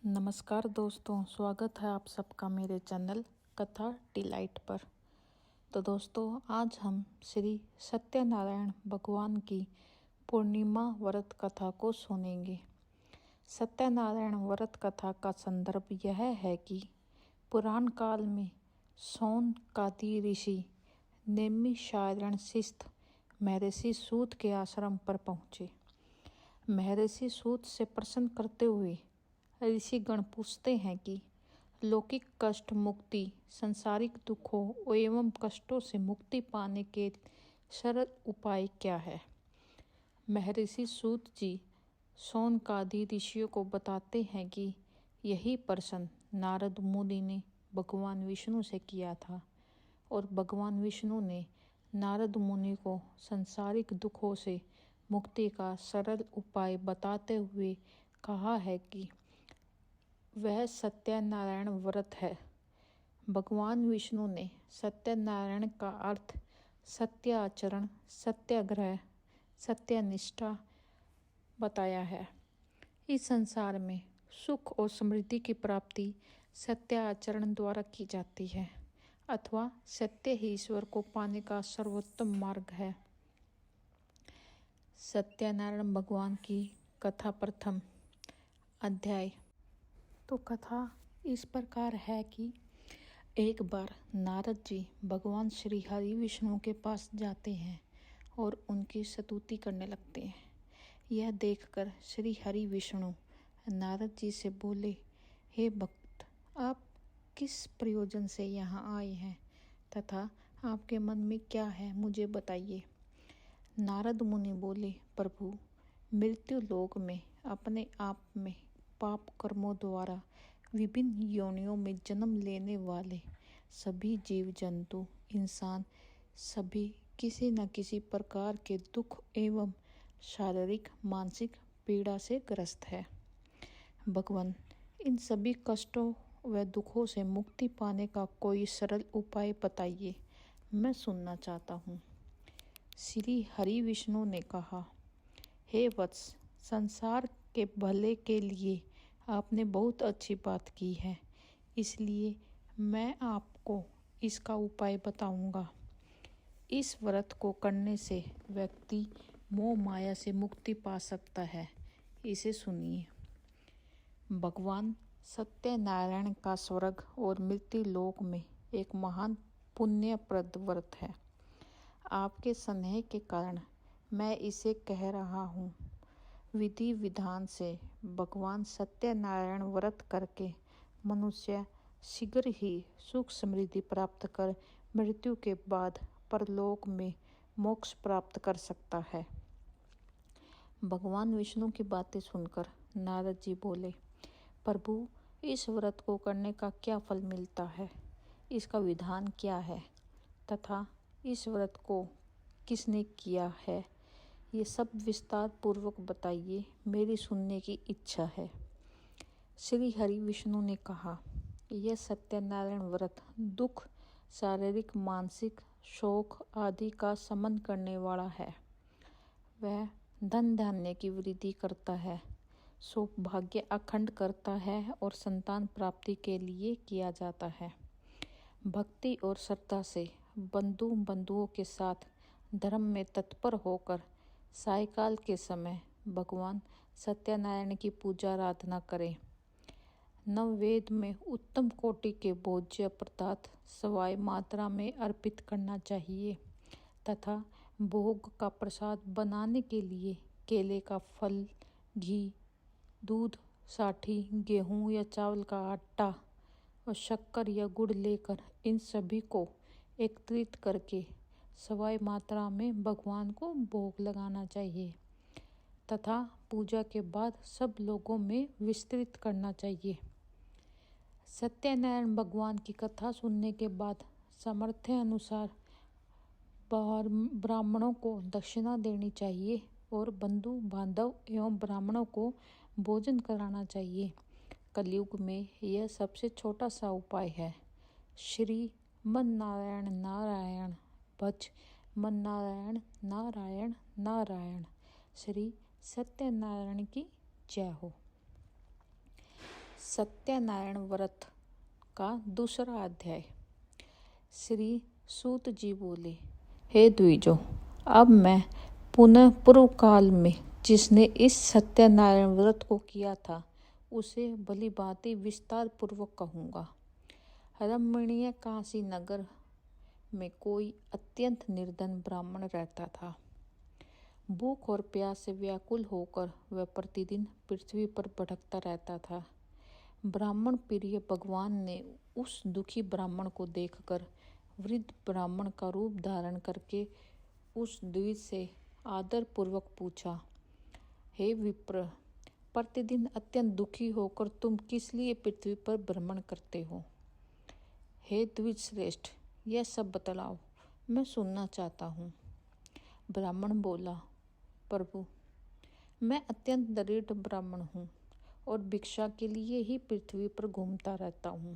नमस्कार दोस्तों, स्वागत है आप सबका मेरे चैनल कथा डिलाइट पर। तो दोस्तों, आज हम श्री सत्यनारायण भगवान की पूर्णिमा व्रत कथा को सुनेंगे। सत्यनारायण व्रत कथा का संदर्भ यह है कि पुराण काल में सौनकादि ऋषि नैमिषारण्यस्थ महर्षि सूत के आश्रम पर पहुँचे। महर्षि सूत से प्रश्न करते हुए ऋषिगण पूछते हैं कि लौकिक कष्ट मुक्ति, सांसारिक दुखों एवं कष्टों से मुक्ति पाने के सरल उपाय क्या है। महर्षि सूत जी सौनकादि ऋषियों को बताते हैं कि यही प्रश्न नारद मुनि ने भगवान विष्णु से किया था और भगवान विष्णु ने नारद मुनि को सांसारिक दुखों से मुक्ति का सरल उपाय बताते हुए कहा है कि वह सत्यनारायण व्रत है। भगवान विष्णु ने सत्यनारायण का अर्थ सत्य आचरण, सत्याग्रह, सत्यनिष्ठा बताया है। इस संसार में सुख और समृद्धि की प्राप्ति सत्य आचरण द्वारा की जाती है अथवा सत्य ही ईश्वर को पाने का सर्वोत्तम मार्ग है। सत्यनारायण भगवान की कथा प्रथम अध्याय। तो कथा इस प्रकार है कि एक बार नारद जी भगवान श्री हरि विष्णु के पास जाते हैं और उनकी स्तुति करने लगते हैं। यह देखकर श्री हरि विष्णु नारद जी से बोले, हे भक्त, आप किस प्रयोजन से यहाँ आए हैं तथा आपके मन में क्या है, मुझे बताइए। नारद मुनि बोले, प्रभु, मृत्यु लोक में अपने आप में पाप कर्मों द्वारा विभिन्न योनियों में जन्म लेने वाले सभी जीव जंतु, इंसान सभी किसी न किसी प्रकार के दुख एवं शारीरिक मानसिक पीड़ा से ग्रस्त है। भगवान, इन सभी कष्टों व दुखों से मुक्ति पाने का कोई सरल उपाय बताइए, मैं सुनना चाहता हूँ। श्री हरि विष्णु ने कहा, हे वत्स, संसार के भले के लिए आपने बहुत अच्छी बात की है, इसलिए मैं आपको इसका उपाय बताऊंगा। इस व्रत को करने से व्यक्ति मोह माया से मुक्ति पा सकता है। इसे सुनिए। भगवान सत्यनारायण का स्वर्ग और मृत्यु लोक में एक महान पुण्यप्रद व्रत है। आपके स्नेह के कारण मैं इसे कह रहा हूँ। विधि विधान से भगवान सत्यनारायण व्रत करके मनुष्य शीघ्र ही सुख समृद्धि प्राप्त कर मृत्यु के बाद परलोक में मोक्ष प्राप्त कर सकता है। भगवान विष्णु की बातें सुनकर नारद जी बोले, प्रभु, इस व्रत को करने का क्या फल मिलता है, इसका विधान क्या है तथा इस व्रत को किसने किया है, ये सब विस्तार पूर्वक बताइए, मेरी सुनने की इच्छा है। श्री हरि विष्णु ने कहा, यह सत्यनारायण व्रत दुख, शारीरिक मानसिक शोक आदि का शमन करने वाला है। वह धन धान्य की वृद्धि करता है, सौभाग्य अखंड करता है और संतान प्राप्ति के लिए किया जाता है। भक्ति और श्रद्धा से बंधुओं के साथ धर्म में तत्पर होकर सायकाल के समय भगवान सत्यनारायण की पूजा आराधना करें। नववेद में उत्तम कोटि के भोज्य पदार्थ सवाई मात्रा में अर्पित करना चाहिए तथा भोग का प्रसाद बनाने के लिए केले का फल, घी, दूध, साठी, गेहूँ या चावल का आटा और शक्कर या गुड़ लेकर इन सभी को एकत्रित करके सवाई मात्रा में भगवान को भोग लगाना चाहिए तथा पूजा के बाद सब लोगों में विस्तृत करना चाहिए। सत्यनारायण भगवान की कथा सुनने के बाद सामर्थ्य अनुसार ब्राह्मणों को दक्षिणा देनी चाहिए और बंधु बांधव एवं ब्राह्मणों को भोजन कराना चाहिए। कलयुग में यह सबसे छोटा सा उपाय है। श्री मन नारायण नारायण भज, मन नारायण नारायण नारायण। श्री सत्यनारायण की जय हो। सत्यनारायण व्रत का दूसरा अध्याय। श्री सूत जी बोले, हे द्विजो, अब मैं पुनः पूर्व काल में जिसने इस सत्यनारायण व्रत को किया था उसे भली भांति विस्तार पूर्वक कहूँगा। रमणीय काशी नगर में कोई अत्यंत निर्धन ब्राह्मण रहता था। भूख और प्यास से व्याकुल होकर वह प्रतिदिन पृथ्वी पर भटकता रहता था। ब्राह्मण प्रिय भगवान ने उस दुखी ब्राह्मण को देखकर वृद्ध ब्राह्मण का रूप धारण करके उस द्विज से आदर पूर्वक पूछा, हे विप्र, प्रतिदिन अत्यंत दुखी होकर तुम किस लिए पृथ्वी पर भ्रमण करते हो? हे द्विज श्रेष्ठ, यह सब बतलाओ, मैं सुनना चाहता हूँ। ब्राह्मण बोला, प्रभु, मैं अत्यंत दरिद्र ब्राह्मण हूँ और भिक्षा के लिए ही पृथ्वी पर घूमता रहता हूँ।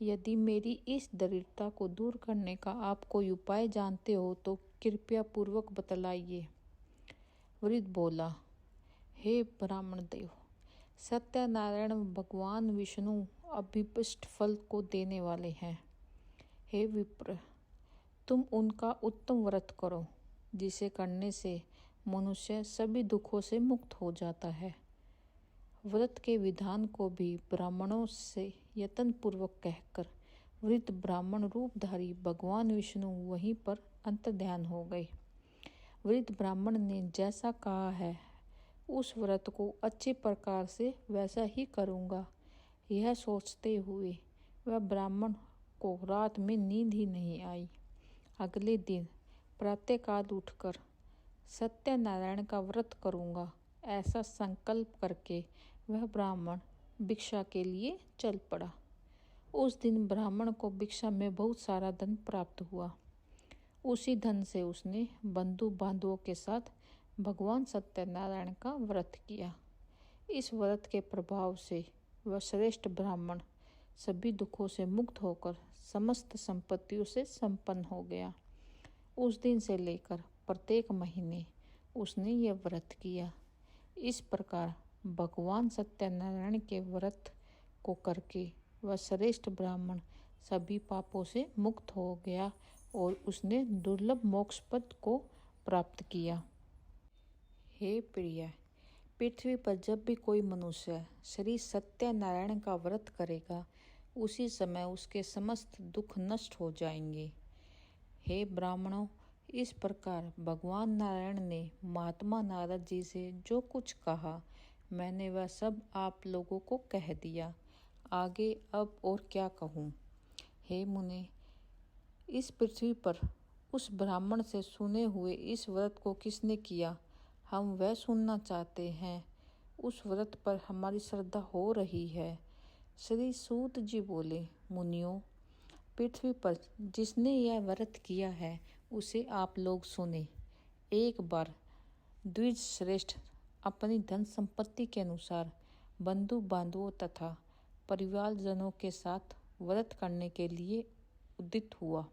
यदि मेरी इस दरिद्रता को दूर करने का आप कोई उपाय जानते हो तो कृपया पूर्वक बतलाइए। वृद्ध बोला, हे ब्राह्मण देव, सत्यनारायण भगवान विष्णु अभीष्ट फल को देने वाले हैं। हे विप्र, तुम उनका उत्तम व्रत करो, जिसे करने से मनुष्य सभी दुखों से मुक्त हो जाता है। व्रत के विधान को भी ब्राह्मणों से यत्न पूर्वक कहकर वृद्ध ब्राह्मण रूपधारी भगवान विष्णु वहीं पर अंतर्ध्यान हो गए। वृद्ध ब्राह्मण ने जैसा कहा है उस व्रत को अच्छे प्रकार से वैसा ही करूँगा, यह सोचते हुए वह ब्राह्मण को रात में नींद ही नहीं आई। अगले दिन प्रातःकाल उठकर सत्यनारायण का व्रत करूँगा, ऐसा संकल्प करके वह ब्राह्मण भिक्षा के लिए चल पड़ा। उस दिन ब्राह्मण को भिक्षा में बहुत सारा धन प्राप्त हुआ। उसी धन से उसने बंधु बांधवों के साथ भगवान सत्यनारायण का व्रत किया। इस व्रत के प्रभाव से वह श्रेष्ठ ब्राह्मण सभी दुखों से मुक्त होकर समस्त संपत्तियों से संपन्न हो गया। उस दिन से लेकर प्रत्येक महीने उसने यह व्रत किया। इस प्रकार भगवान सत्यनारायण के व्रत को करके वह श्रेष्ठ ब्राह्मण सभी पापों से मुक्त हो गया और उसने दुर्लभ मोक्ष पद को प्राप्त किया। हे प्रिय, पृथ्वी पर जब भी कोई मनुष्य श्री सत्यनारायण का व्रत करेगा उसी समय उसके समस्त दुख नष्ट हो जाएंगे। हे ब्राह्मणों, इस प्रकार भगवान नारायण ने महात्मा नारद जी से जो कुछ कहा मैंने वह सब आप लोगों को कह दिया। आगे अब और क्या कहूँ। हे मुने, इस पृथ्वी पर उस ब्राह्मण से सुने हुए इस व्रत को किसने किया, हम वह सुनना चाहते हैं। उस व्रत पर हमारी श्रद्धा हो रही है। श्री सूत जी बोले, मुनियों, पृथ्वी पर जिसने यह व्रत किया है उसे आप लोग सुने। एक बार द्विज श्रेष्ठ अपनी धन संपत्ति के अनुसार बंधु बांधवों तथा परिवारजनों के साथ व्रत करने के लिए उद्यत हुआ।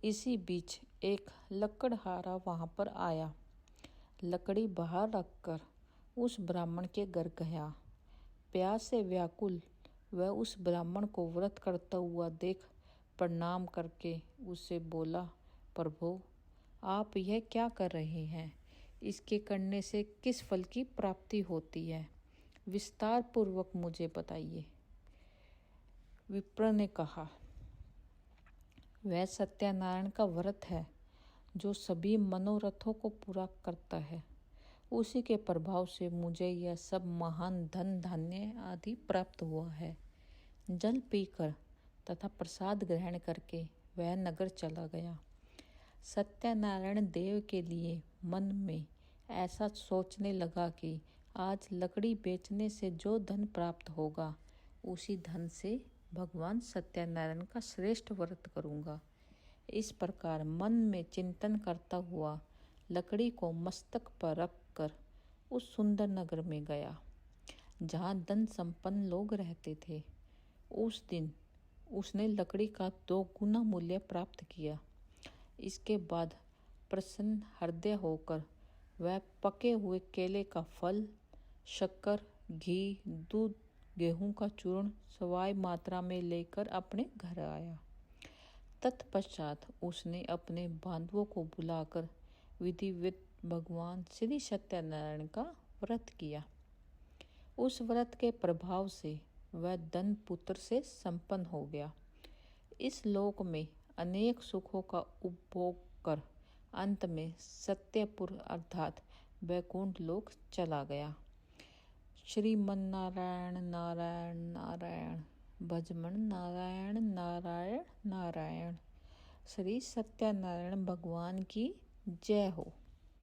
इसी बीच एक लकड़हारा वहां पर आया। लकड़ी बाहर रखकर उस ब्राह्मण के घर गया। प्यास से व्याकुल वह उस ब्राह्मण को व्रत करता हुआ देख प्रणाम करके उससे बोला, प्रभु, आप यह क्या कर रहे हैं? इसके करने से किस फल की प्राप्ति होती है? विस्तार पूर्वक मुझे बताइए। विप्र ने कहा, वह सत्यनारायण का व्रत है जो सभी मनोरथों को पूरा करता है। उसी के प्रभाव से मुझे यह सब महान धन धान्य आदि प्राप्त हुआ है। जल पीकर तथा प्रसाद ग्रहण करके वह नगर चला गया। सत्यनारायण देव के लिए मन में ऐसा सोचने लगा कि आज लकड़ी बेचने से जो धन प्राप्त होगा उसी धन से भगवान सत्यनारायण का श्रेष्ठ व्रत करूँगा। इस प्रकार मन में चिंतन करता हुआ लकड़ी को मस्तक पर रखकर उस सुंदर नगर में गया जहाँ धन संपन्न लोग रहते थे। उस दिन उसने लकड़ी का 2 गुना मूल्य प्राप्त किया। इसके बाद प्रसन्न हृदय होकर वह पके हुए केले का फल, शक्कर, घी, दूध, गेहूं का चूर्ण सवाई मात्रा में लेकर अपने घर आया। तत्पश्चात उसने अपने बांधवों को बुलाकर विधिवत भगवान श्री सत्यनारायण का व्रत किया। उस व्रत के प्रभाव से वह धन पुत्र से संपन्न हो गया। इस लोक में अनेक सुखों का उपभोग कर अंत में सत्यपुर अर्थात वैकुंठ लोक चला गया। श्रीमन्नारायण नारायण नारायण भजमन नारायण नारायण नारायण। श्री सत्यनारायण भगवान की जय हो।